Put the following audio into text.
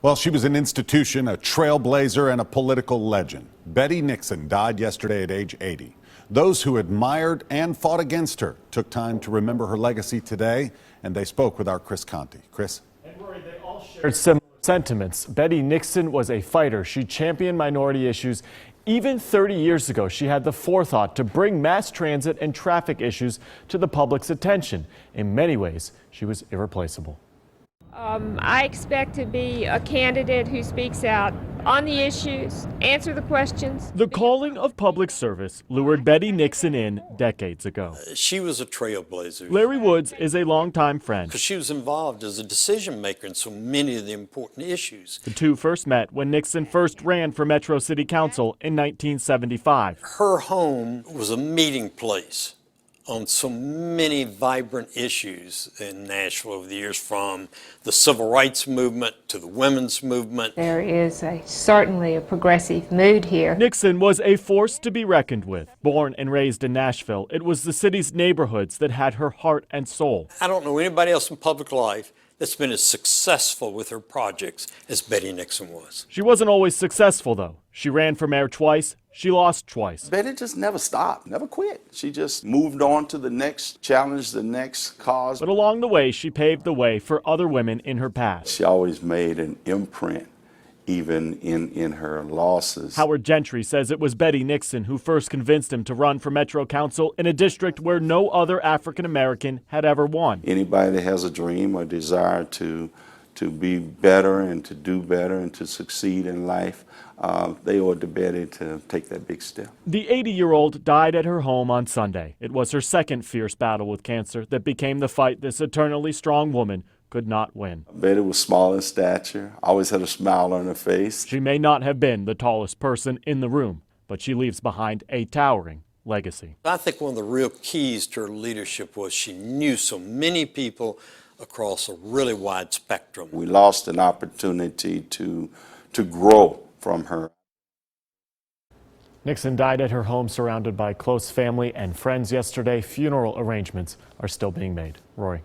Well, she was an institution, a trailblazer, and a political legend. Betty Nixon died yesterday at age 80. Those who admired and fought against her took time to remember her legacy today, and they spoke with our Chris Conti. Chris? And Rory, they all shared similar sentiments. Betty Nixon was a fighter. She championed minority issues. Even 30 years ago, she had the forethought to bring mass transit and traffic issues to the public's attention. In many ways, she was irreplaceable. I expect to be a candidate who speaks out on the issues, answer the questions. The calling of public service lured Betty Nixon in decades ago. She was a trailblazer. Larry Woods is a longtime friend. Because she was involved as a decision maker in so many of the important issues. The two first met when Nixon first ran for Metro City Council in 1975. Her home was a meeting place on so many vibrant issues in Nashville over the years, from the civil rights movement to the women's movement. There is certainly a progressive mood here. Nixon was a force to be reckoned with. Born and raised in Nashville, it was the city's neighborhoods that had her heart and soul. I don't know anybody else in public life that's been as successful with her projects as Betty Nixon was. She wasn't always successful, though. She ran for mayor twice. She lost twice. Betty just never stopped, never quit. She just moved on to the next challenge, the next cause. But along the way, she paved the way for other women in her past. She always made an imprint, even in her losses. Howard Gentry says it was Betty Nixon who first convinced him to run for Metro Council in a district where no other African American had ever won. Anybody that has a dream or desire to be better and to do better and to succeed in life, they ought to Betty to take that big step. The 80-year-old died at her home on Sunday. It was her second fierce battle with cancer that became the fight this eternally strong woman could not win. Betty was small in stature, always had a smile on her face. She may not have been the tallest person in the room, but she leaves behind a towering legacy. I think one of the real keys to her leadership was she knew so many people across a really wide spectrum. We lost an opportunity to grow from her. Nixon died at her home surrounded by close family and friends yesterday. Funeral arrangements are still being made. Rory.